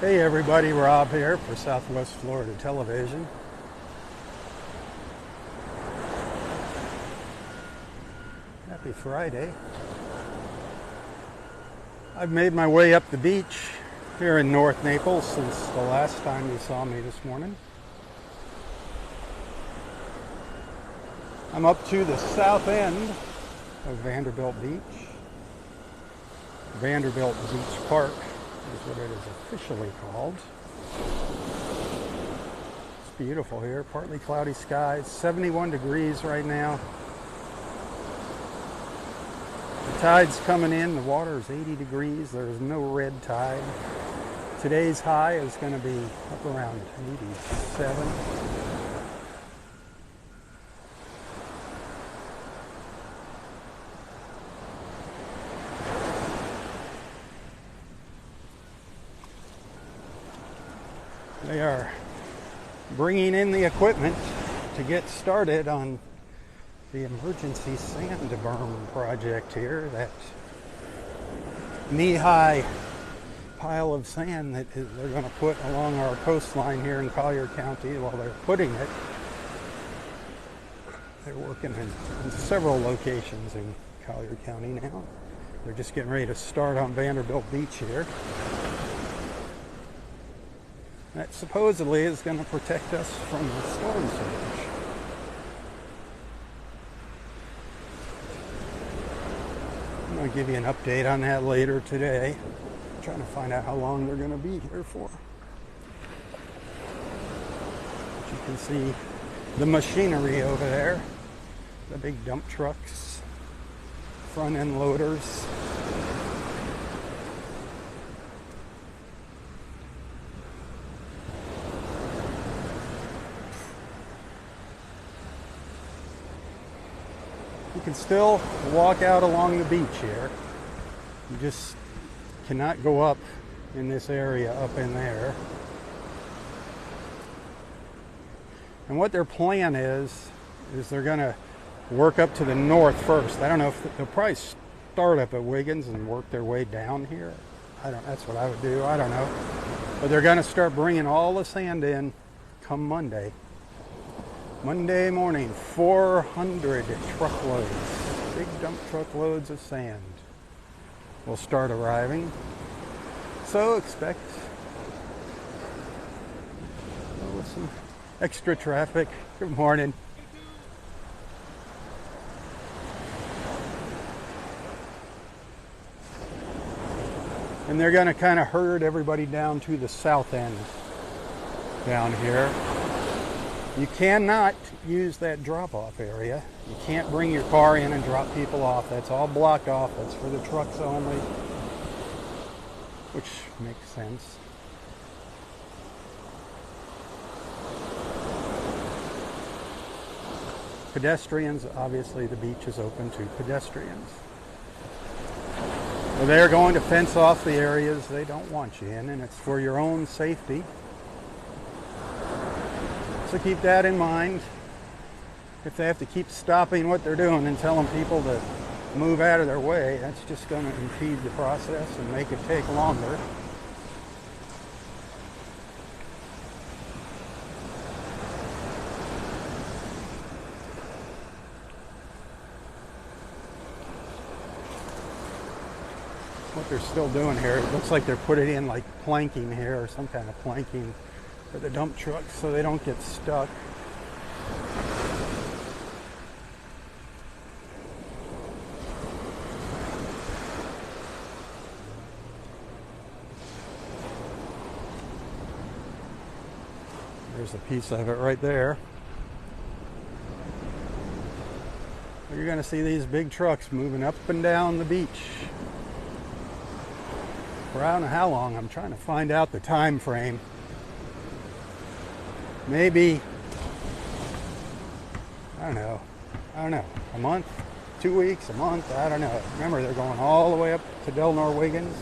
Hey everybody, Rob here for Southwest Florida Television. Happy Friday. I've made my way up the beach here in North Naples since the last time you saw me this morning. I'm up to the south end of Vanderbilt Beach. Vanderbilt Beach Park is what it is officially called. It's beautiful here, partly cloudy skies, 71 degrees right now. The tide's coming in, the water is 80 degrees, there's no red tide. Today's high is going to be up around 87. They are bringing in the equipment to get started on the emergency sand berm project here. That knee-high pile of sand that they're going to put along our coastline here in Collier County. While they're putting it, they're working in several locations in Collier County now. They're just getting ready to start on Vanderbilt Beach here. That supposedly is going to protect us from the storm surge. I'm going to give you an update on that later today. I'm trying to find out how long they're going to be here for. But you can see the machinery over there, the big dump trucks, front end loaders. You can still walk out along the beach here. You just cannot go up in this area up in there. And what their plan is they're going to work up to the north first. I don't know if they'll probably start up at Wiggins and work their way down here. That's what I would do. I don't know. But they're going to start bringing all the sand in come Monday. Monday morning, 400 truckloads, big dump truckloads of sand will start arriving. So expect some extra traffic. Good morning. And they're going to kind of herd everybody down to the south end down here. You cannot use that drop-off area. You can't bring your car in and drop people off. That's all blocked off. That's for the trucks only, which makes sense. Pedestrians, obviously the beach is open to pedestrians. So they're going to fence off the areas they don't want you in, and it's for your own safety. So keep that in mind. If they have to keep stopping what they're doing and telling people to move out of their way, that's just going to impede the process and make it take longer. What they're still doing here, it looks like they're putting in like planking here or some kind of planking for the dump trucks so they don't get stuck. There's a piece of it right there. You're going to see these big trucks moving up and down the beach for I don't know how long. I'm trying to find out the time frame. Maybe, I don't know, a month, 2 weeks, a month, I don't know. Remember, they're going all the way up to Del Nor Wiggins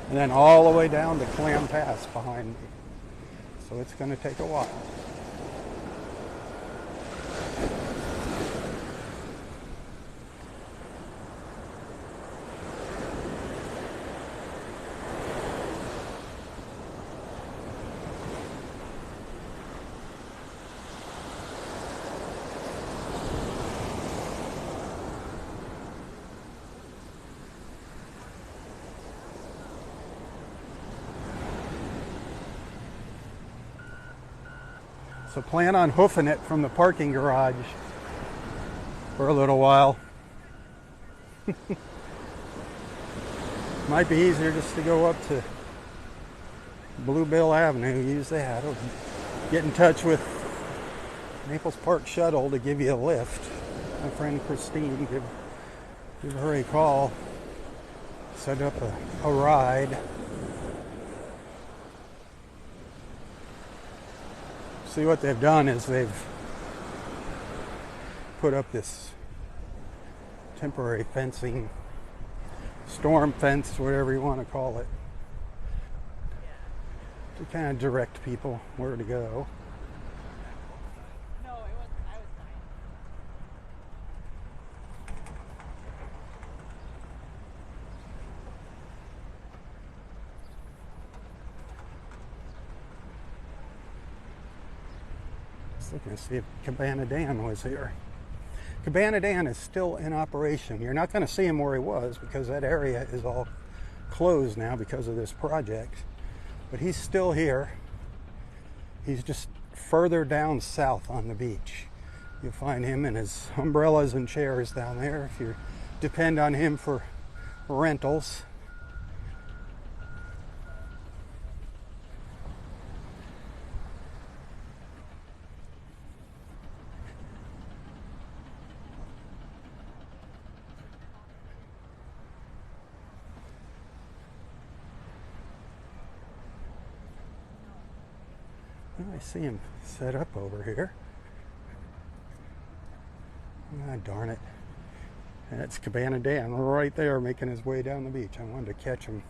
and then all the way down to Clam Pass behind me. So it's going to take a while. So plan on hoofing it from the parking garage for a little while. Might be easier just to go up to Bluebell Avenue, use that, or get in touch with Naples Park Shuttle to give you a lift. My friend Christine, give her a call, set up a ride. See, what they've done is they've put up this temporary fencing, storm fence, whatever you want to call it, to kind of direct people where to go. No, I was fine. Just looking to see if Cabana Dan was here. Cabana Dan is still in operation. You're not going to see him where he was because that area is all closed now because of this project. But he's still here. He's just further down south on the beach. You'll find him and his umbrellas and chairs down there if you depend on him for rentals. I see him set up over here. Ah, darn it. That's Cabana Dan right there making his way down the beach. I wanted to catch him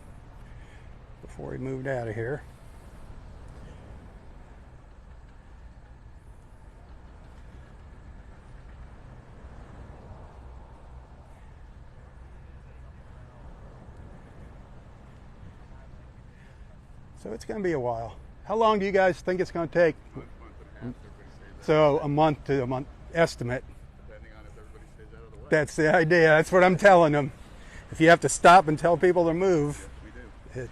before he moved out of here. So it's going to be a while. How long do you guys think it's going to take? So a month to a month estimate. Depending on if everybody stays out of the way. That's the idea. That's what I'm telling them. If you have to stop and tell people to move, We do. it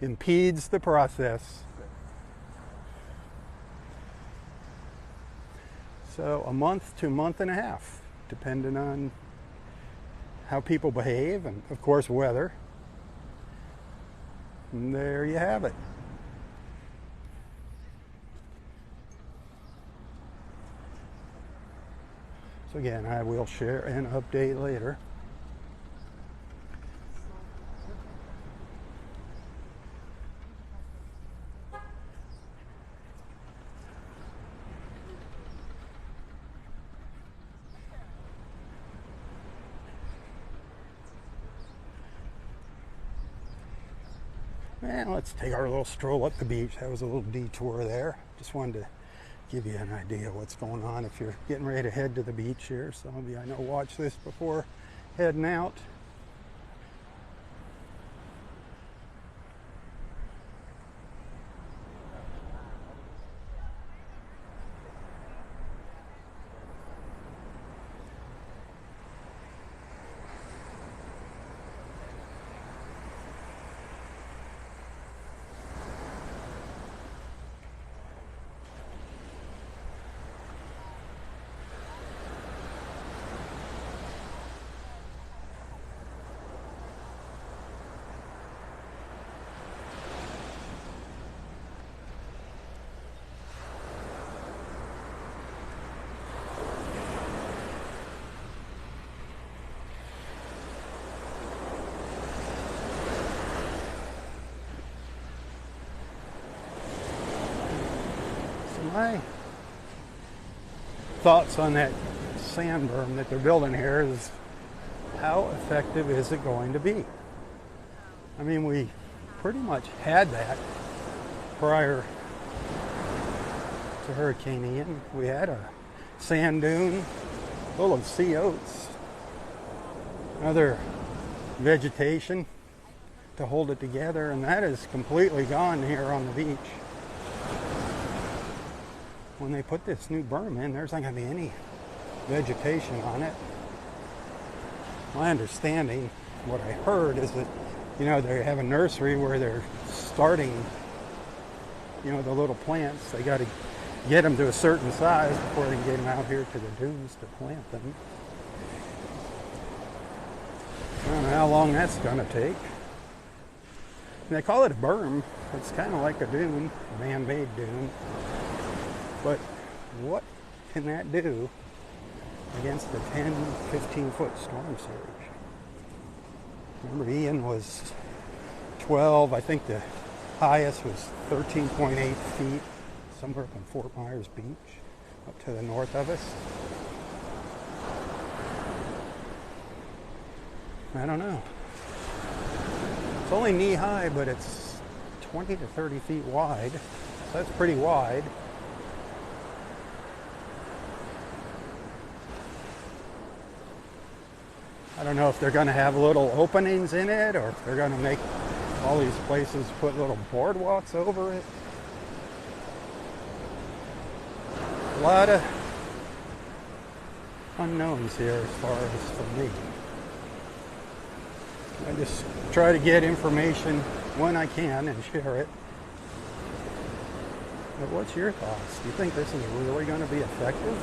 impedes the process. So a month to a month and a half, depending on how people behave and, of course, weather. And there you have it. So again, I will share an update later. And let's take our little stroll up the beach. That was a little detour there. Just wanted to give you an idea of what's going on if you're getting ready to head to the beach here. Some of you I know watch this before heading out. My thoughts on that sand berm that they're building here is, how effective is it going to be? I mean, we pretty much had that prior to Hurricane Ian. We had a sand dune full of sea oats, other vegetation to hold it together, and that is completely gone here on the beach. When they put this new berm in, there's not going to be any vegetation on it. My understanding, what I heard, is that, you know, they have a nursery where they're starting, you know, the little plants. They got to get them to a certain size before they can get them out here to the dunes to plant them. I don't know how long that's going to take. And they call it a berm. It's kind of like a dune, a man-made dune. But what can that do against the 10, 15-foot storm surge? Remember, Ian was 12. I think the highest was 13.8 feet, somewhere up in Fort Myers Beach, up to the north of us. I don't know. It's only knee high, but it's 20 to 30 feet wide. So that's pretty wide. I don't know if they're going to have little openings in it, or if they're going to make all these places put little boardwalks over it. A lot of unknowns here as far as for me. I just try to get information when I can and share it. But what's your thoughts? Do you think this is really going to be effective?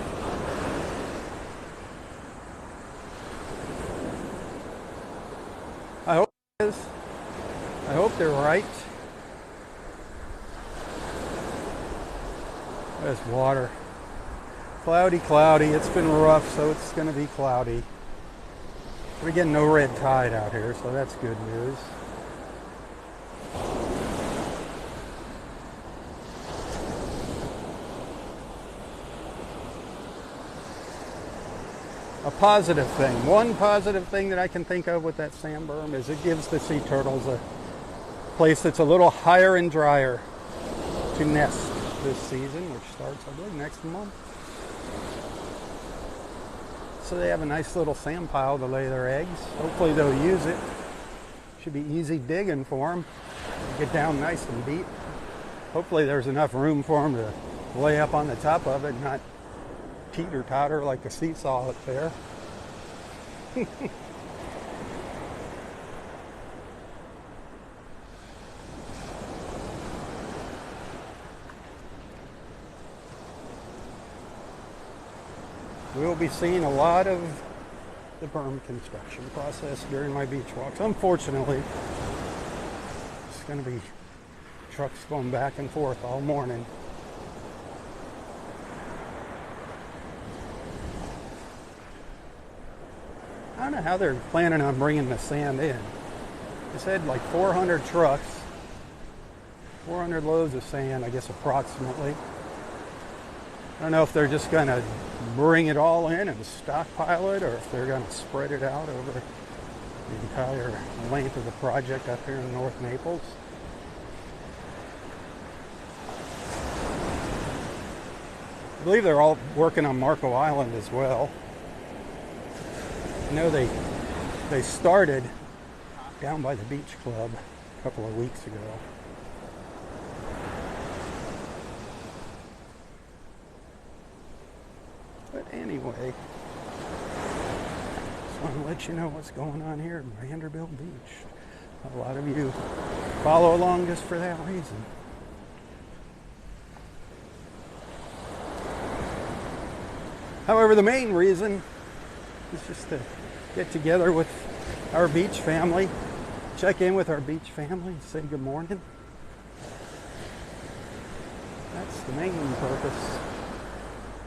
I hope it is. I hope they're right. There's water. Cloudy, cloudy. It's been rough, so it's going to be cloudy. We're getting no red tide out here, so that's good news. A positive thing. One positive thing that I can think of with that sand berm is it gives the sea turtles a place that's a little higher and drier to nest this season, which starts, I believe, next month. So they have a nice little sand pile to lay their eggs. Hopefully they'll use it. Should be easy digging for them. Get down nice and deep. Hopefully there's enough room for them to lay up on the top of it, not teeter-totter like a seesaw up there. We'll be seeing a lot of the berm construction process during my beach walks. Unfortunately, it's going to be trucks going back and forth all morning. I don't know how they're planning on bringing the sand in. They said like 400 trucks, 400 loads of sand, I guess approximately. I don't know if they're just going to bring it all in and stockpile it, or if they're going to spread it out over the entire length of the project up here in North Naples. I believe they're all working on Marco Island as well. I know they started down by the beach club a couple of weeks ago. But anyway, just want to let you know what's going on here in Vanderbilt Beach. A lot of you follow along just for that reason. However, the main reason is just to get together with our beach family, check in with our beach family, and say good morning. That's the main purpose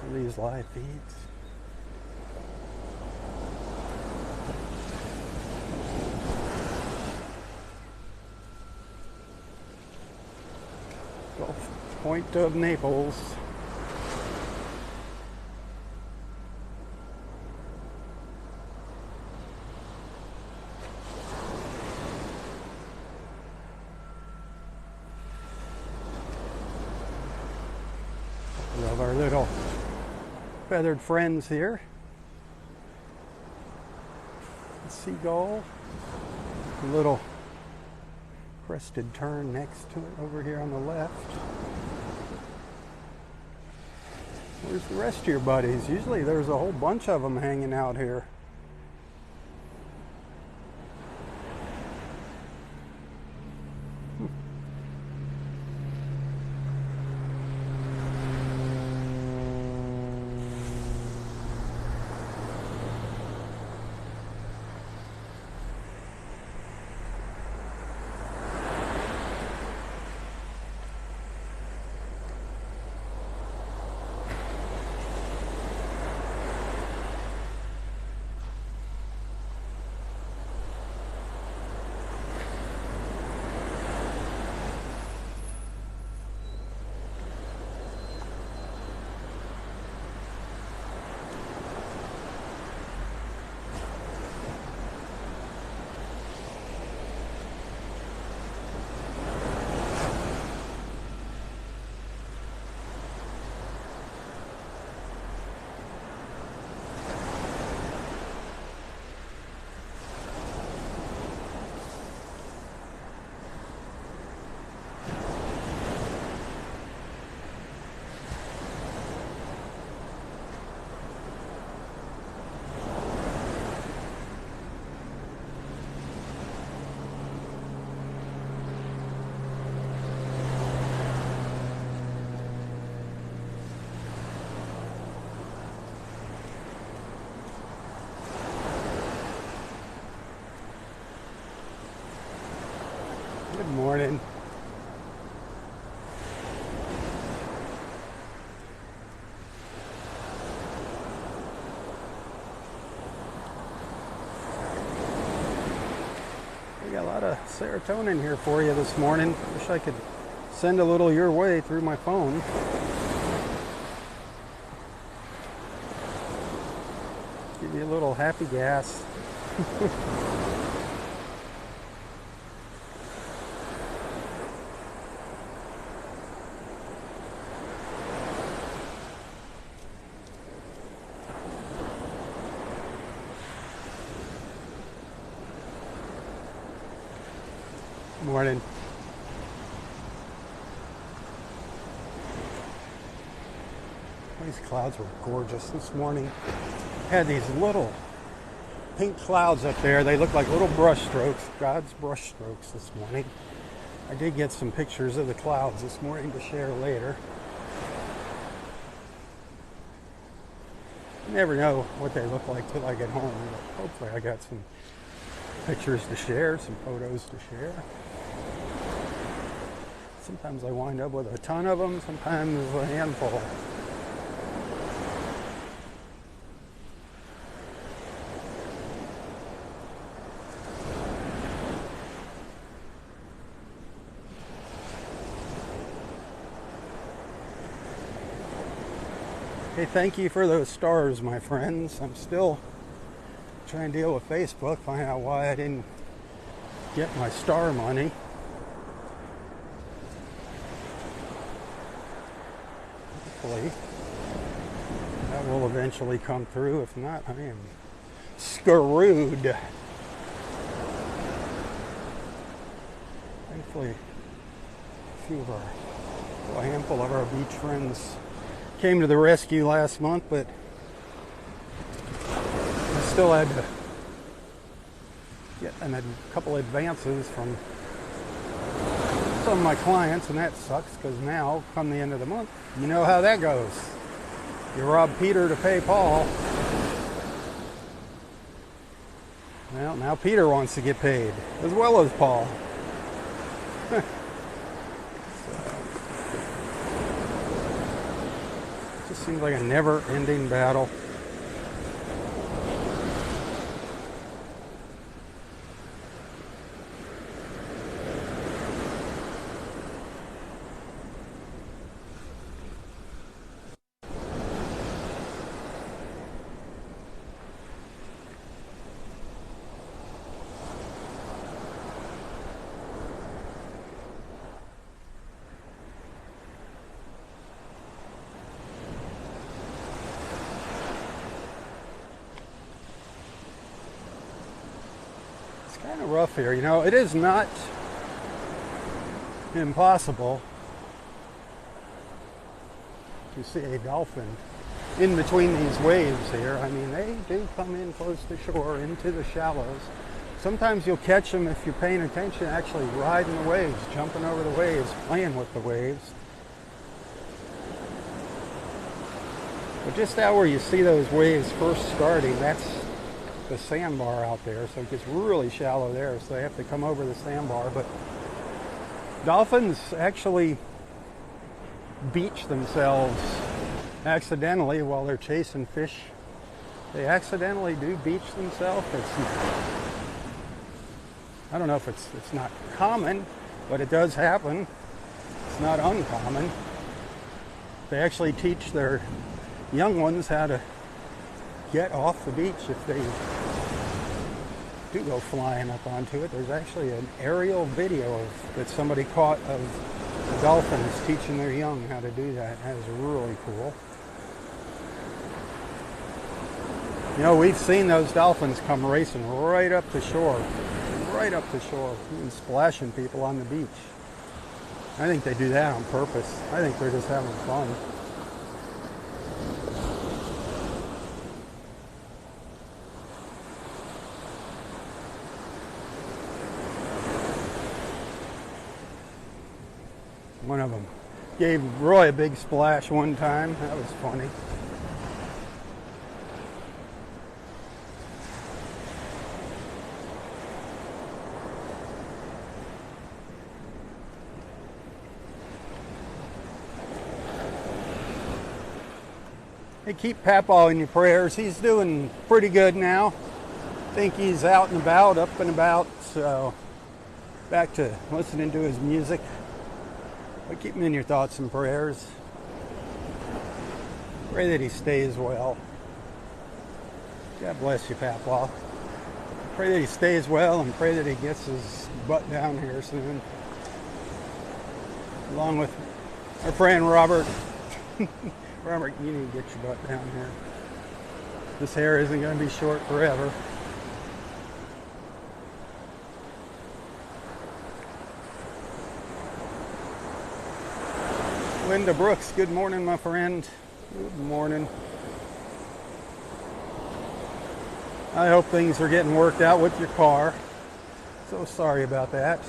of these live feeds. Gulf Point of Naples. Love our little feathered friends here. Seagull, a little crested tern next to it over here on the left. Where's the rest of your buddies? Usually there's a whole bunch of them hanging out here. Good morning. We got a lot of serotonin here for you this morning. Wish I could send a little your way through my phone. Give you a little happy gas. Morning. These clouds were gorgeous this morning. Had these little pink clouds up there. They look like little brush strokes, God's brush strokes this morning. I did get some pictures of the clouds this morning to share later. You never know what they look like till I get home, but hopefully I got some pictures to share, some photos to share. Sometimes I wind up with a ton of them, sometimes a handful. Hey, thank you for those stars, my friends. I'm still trying to deal with Facebook, find out why I didn't get my star money. Hopefully that will eventually come through. If not, I am screwed. Thankfully, a handful of our beach friends came to the rescue last month, but I still had to get a couple advances from some of my clients, and that sucks because now, come the end of the month, you know how that goes. You rob Peter to pay Paul. Well, now Peter wants to get paid, as well as Paul. Just seems like a never-ending battle. Kind of rough here, you know. It is not impossible to see a dolphin in between these waves here. I mean, they do come in close to shore, into the shallows. Sometimes you'll catch them if you're paying attention, actually riding the waves, jumping over the waves, playing with the waves. But just out where you see those waves first starting, that's the sandbar out there, so it gets really shallow there, so they have to come over the sandbar. But dolphins actually beach themselves accidentally while they're chasing fish. They accidentally do beach themselves. I don't know if it's not common, but it does happen. It's not uncommon. They actually teach their young ones how to get off the beach if they do go flying up onto it. There's actually an aerial video that somebody caught of the dolphins teaching their young how to do that. That is really cool. You know, we've seen those dolphins come racing right up to shore, even splashing people on the beach. I think they do that on purpose. I think they're just having fun. One of them gave Roy a big splash one time. That was funny. Hey, keep Papaw in your prayers. He's doing pretty good now. I think he's out and about, up and about, so back to listening to his music. But keep him in your thoughts and prayers. Pray that he stays well. God bless you, Papaw. Pray that he stays well and pray that he gets his butt down here soon. Along with our friend Robert. Robert, you need to get your butt down here. This hair isn't going to be short forever. Linda Brooks, good morning, my friend. Good morning. I hope things are getting worked out with your car. So sorry about that.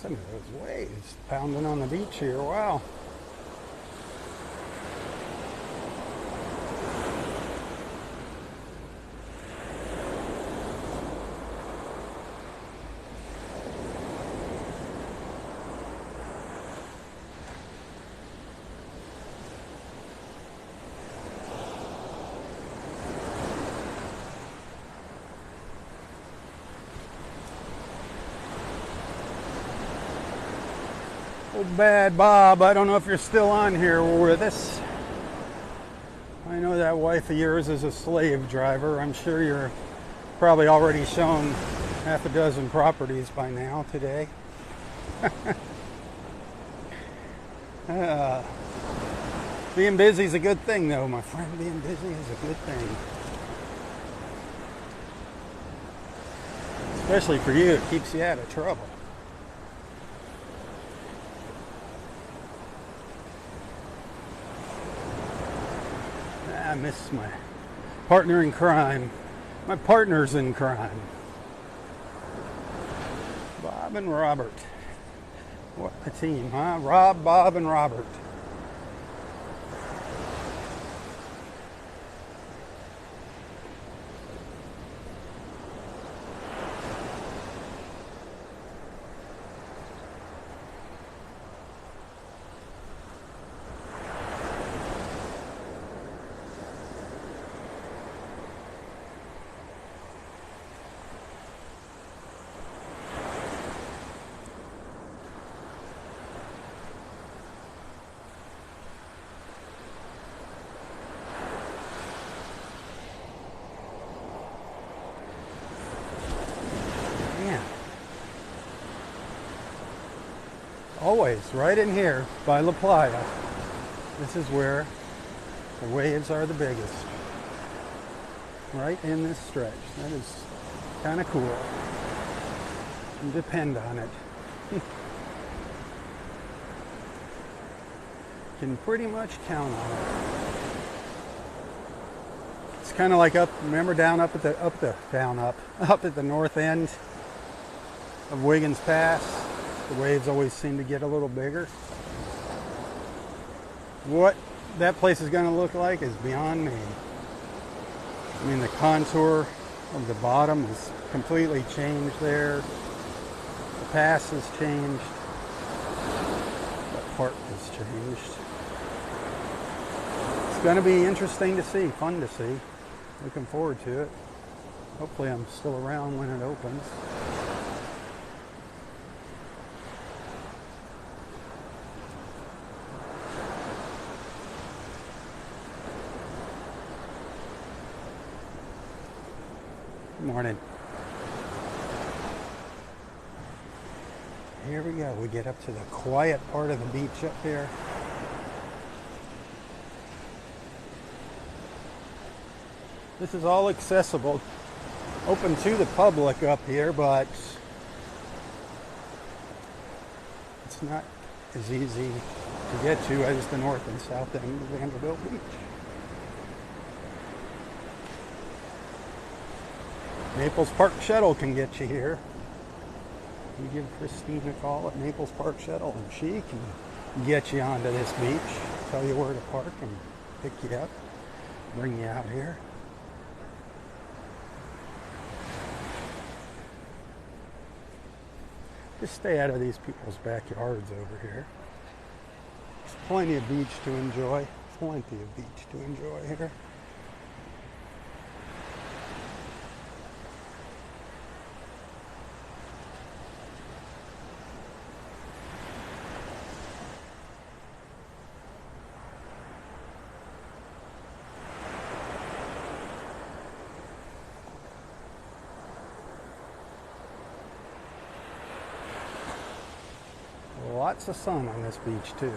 Listen to those waves pounding on the beach here. Wow. Old Bad Bob, I don't know if you're still on here with us. I know that wife of yours is a slave driver. I'm sure you're probably already shown half a dozen properties by now today. Being busy is a good thing, though, my friend. Being busy is a good thing. Especially for you, it keeps you out of trouble. I miss my partner in crime. My partners in crime. Bob and Robert. What a team, huh? Robb, Bob, and Robert. Always right in here by La Playa. This is where the waves are the biggest. Right in this stretch. That is kind of cool. And depend on it. Can pretty much count on it. It's kind of like up, remember down up at the up at the north end of Wiggins Pass. The waves always seem to get a little bigger. What that place is going to look like is beyond me. I mean, the contour of the bottom is completely changed there. The pass has changed. That part has changed. It's going to be interesting to see, fun to see. Looking forward to it. Hopefully I'm still around when it opens. Morning. Here we go. We get up to the quiet part of the beach up here. This is all accessible, open to the public up here, but it's not as easy to get to as the north and south end of Vanderbilt Beach. Naples Park Shuttle can get you here. You give Christine a call at Naples Park Shuttle and she can get you onto this beach, tell you where to park and pick you up, bring you out here. Just stay out of these people's backyards over here. There's plenty of beach to enjoy. Plenty of beach to enjoy here. Lots of sun on this beach too.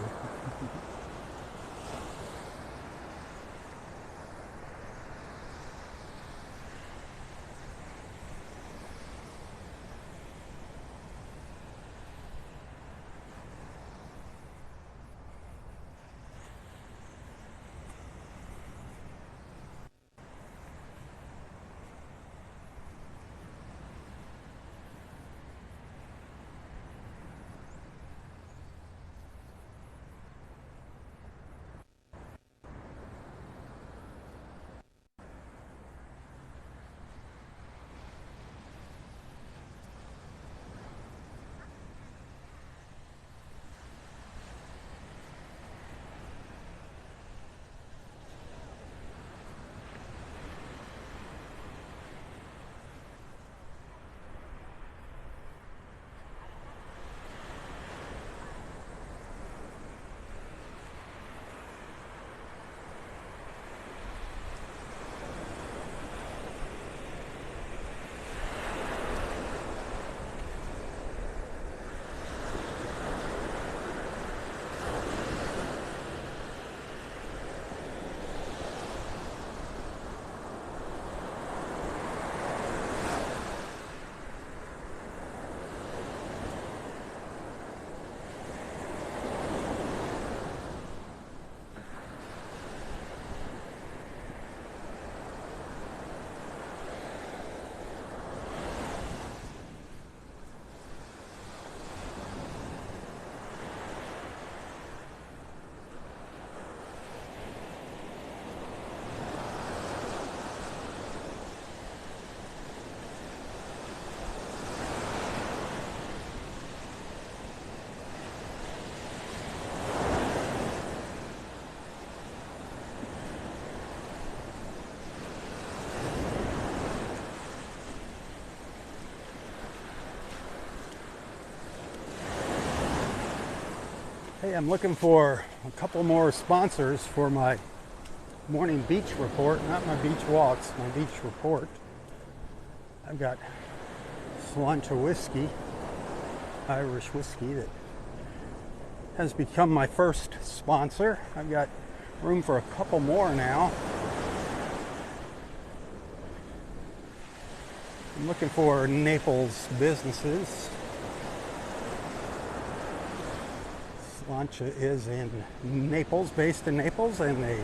Hey, I'm looking for a couple more sponsors for my morning beach report, not my beach walks, my beach report. I've got Slancha whiskey, Irish whiskey, that has become my first sponsor. I've got room for a couple more now. I'm looking for Naples businesses. Slancha is in Naples, based in Naples, and they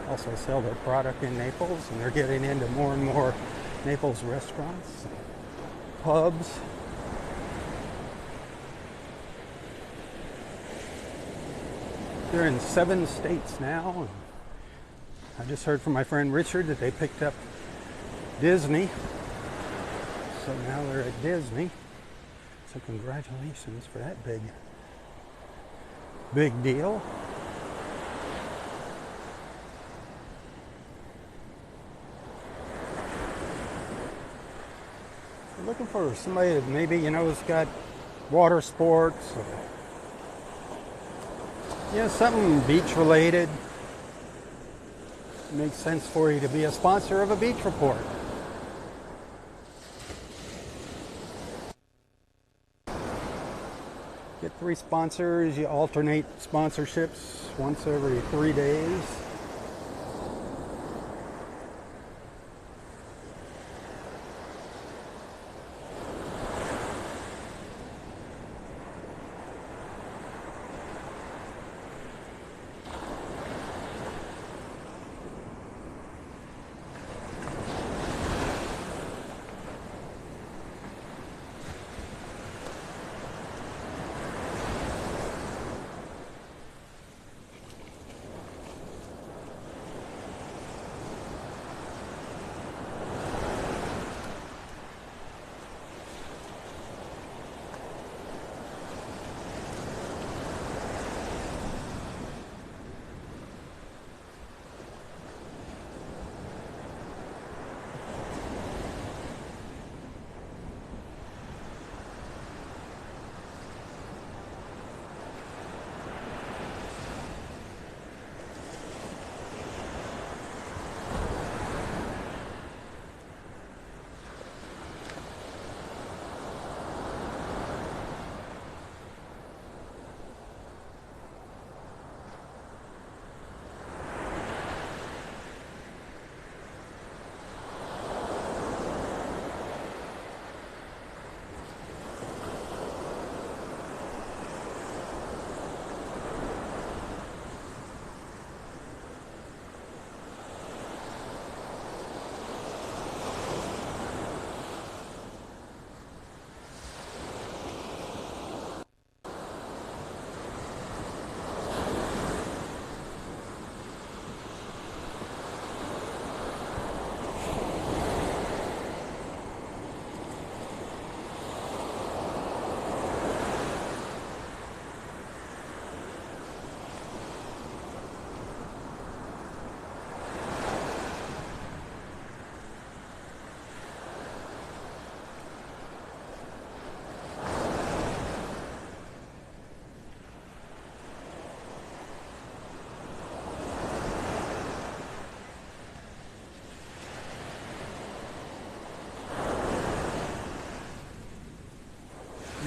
also sell their product in Naples, and they're getting into more and more Naples restaurants, pubs. They're in 7 states now. I just heard from my friend Richard that they picked up Disney, so now they're at Disney. So congratulations for that big deal. I'm looking for somebody that maybe, has got water sports, or, something beach related. It makes sense for you to be a sponsor of a beach report. Get 3 sponsors. You alternate sponsorships once every 3 days.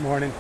Morning.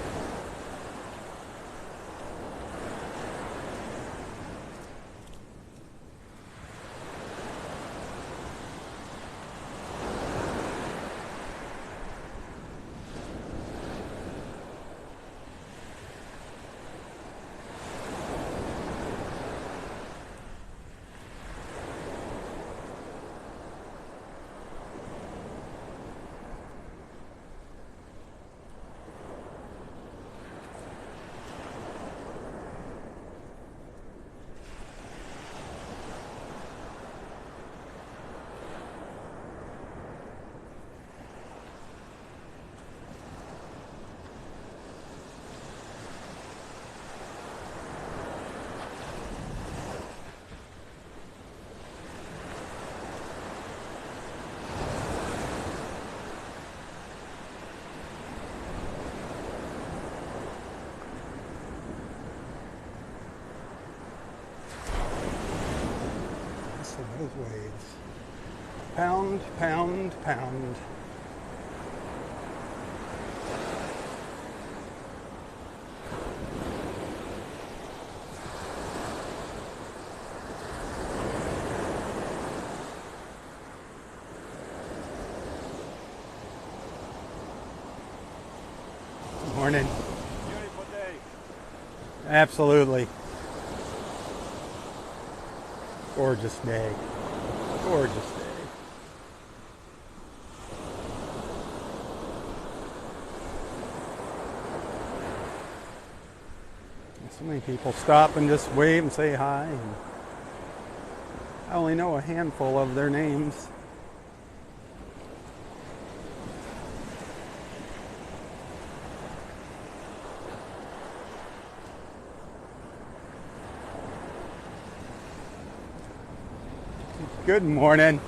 Those waves. Pound, pound, pound. Morning. Beautiful day. Absolutely. Gorgeous day. Gorgeous day. So many people stop and just wave and say hi. And I only know a handful of their names. Good morning.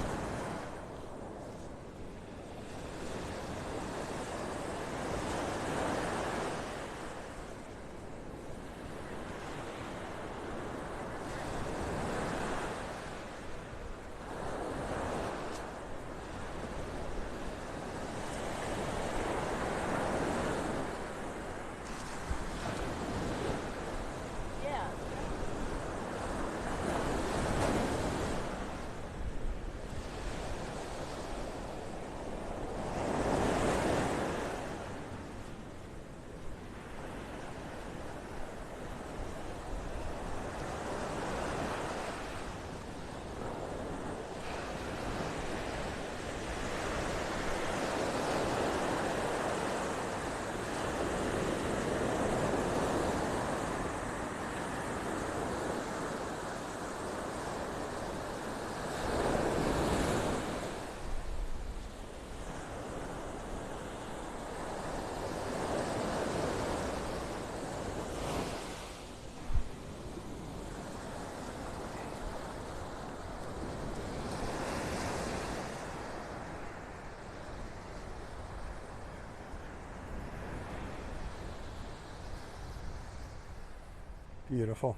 Beautiful.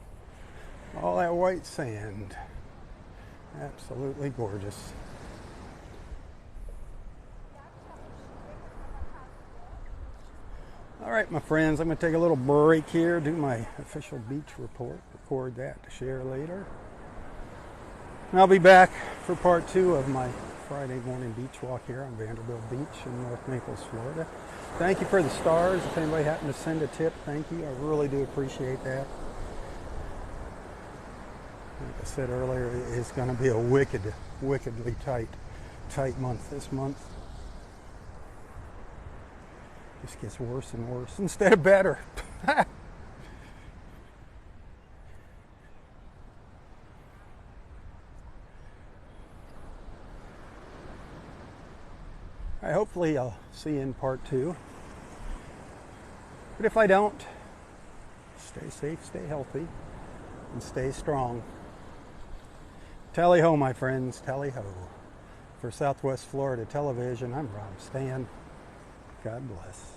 All that white sand. Absolutely gorgeous. All right, my friends, I'm going to take a little break here, do my official beach report, record that to share later. And I'll be back for part 2 of my Friday morning beach walk here on Vanderbilt Beach in North Naples, Florida. Thank you for the stars. If anybody happened to send a tip, thank you. I really do appreciate that. Like I said earlier, it's going to be a wickedly tight month this month. Just gets worse and worse instead of better. Hopefully I'll see you in part 2. But if I don't, stay safe, stay healthy, and stay strong. Tally-ho, my friends, tally-ho. For Southwest Florida Television, I'm Robb Stan. God bless.